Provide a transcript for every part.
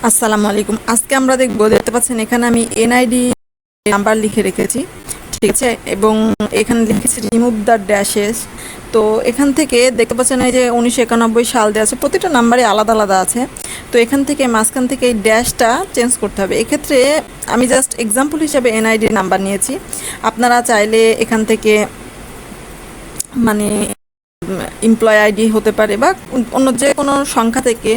আসসালামু আলাইকুম। আজকে আমরা দেখতে পাচ্ছেন এখানে আমি এনআইডি নাম্বার লিখে রেখেছি, ঠিক আছে, এবং এখানে লিখেছি রিমুভ দ্য ড্যাশেস। তো এখান থেকে দেখতে পাচ্ছেন এই যে 1991 সাল দেওয়া আছে, প্রতিটা নাম্বারে আলাদা আলাদা আছে। তো এখান থেকে মাঝখান থেকে এই ড্যাশটা চেঞ্জ করতে হবে। এক্ষেত্রে আমি জাস্ট এক্সাম্পল হিসাবে এনআইডি নাম্বার নিয়েছি। আপনারা চাইলে এখান থেকে মানে এমপ্লয় আইডি হতে পারে বা অন্য যে কোনো সংখ্যা থেকে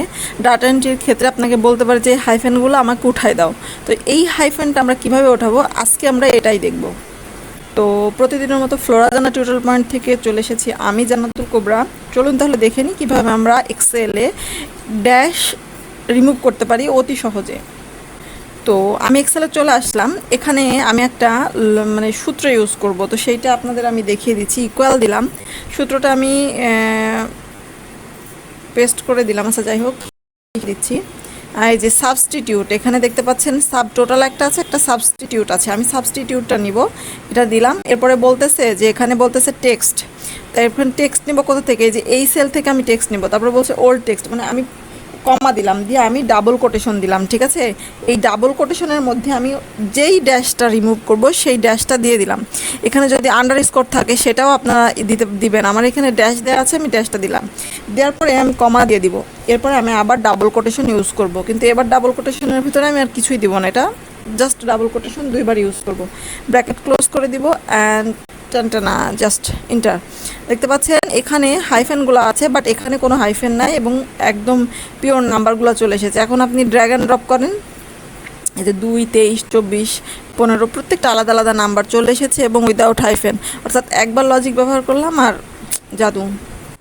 ডাটা এন্ট্রির ক্ষেত্রে আপনাকে বলতে পারে যে হাইফেনগুলো আমাকে উঠাই দাও। তো এই হাইফেনটা আমরা কিভাবে ওঠাবো আজকে আমরা এটাই দেখব। তো প্রতিদিনের মতো ফ্লোরা জানা টিউটোরিয়াল পয়েন্ট থেকে চলে এসেছি আমি জান্নাতুল কোবরা। চলুন তাহলে দেখে নিই কীভাবে আমরা এক্সেলে ড্যাশ রিমুভ করতে পারি অতি সহজে। তো আমি এক্সেলে চলে আসলাম। এখানে আমি একটা মানে সূত্র ইউজ করব, তো সেইটা আপনাদের আমি দেখিয়ে দিচ্ছি। ইকুয়াল দিলাম, সূত্রটা আমি পেস্ট করে দিলাম। আচ্ছা যাই হোক, দিচ্ছি। আর এই যে সাবস্টিটিউট, এখানে দেখতে পাচ্ছেন সাব টোটাল একটা আছে, একটা সাবস্টিটিউট আছে। আমি সাবস্টিটিউটটা নিব, এটা দিলাম। এরপরে বলতেছে যে এখানে বলতেছে টেক্সট, তাই এখন টেক্সট নিব কোথা থেকে? এই যে এই সেল থেকে আমি টেক্সট নিব। তারপরে বলছে ওল্ড টেক্সট, মানে আমি কমা দিলাম, দিয়ে আমি ডাবল কোটেশন দিলাম, ঠিক আছে। এই ডাবল কোটেশনের মধ্যে আমি যেই ড্যাশটা রিমুভ করব সেই ড্যাশটা দিয়ে দিলাম। এখানে যদি আন্ডার স্কোর থাকে সেটাও আপনারা দিবেন। আমার এখানে ড্যাশ দেওয়া আছে, আমি ড্যাশটা দিলাম। দেওয়ার পরে আমি কমা দিয়ে দিব। এরপরে আমি আবার ডাবল কোটেশন ইউজ করব, কিন্তু এবার ডাবল কোটেশনের ভিতরে আমি আর কিছুই দিব না, এটা জাস্ট ডাবল কোটেশন দুইবার ইউজ করব। ব্র্যাকেট ক্লোজ করে দিব অ্যান্ড টানটানা জাস্ট ইন্টার। দেখতে পাচ্ছেন এখানে হাইফেনগুলো আছে, বাট এখানে কোনো হাইফেন নাই এবং একদম পিওর নাম্বারগুলো চলে এসেছে। এখন আপনি ড্র্যাগ অ্যান্ড ড্রপ করেন, এই যে 2, 23, 24, 15 প্রত্যেকটা আলাদা আলাদা নাম্বার চলে এসেছে এবং উইদাউট হাইফেন, অর্থাৎ একবার লজিক ব্যবহার করলাম আর জাদু।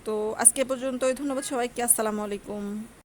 তো আজকে পর্যন্তই, ধন্যবাদ সবাইকে, আসসালামু আলাইকুম।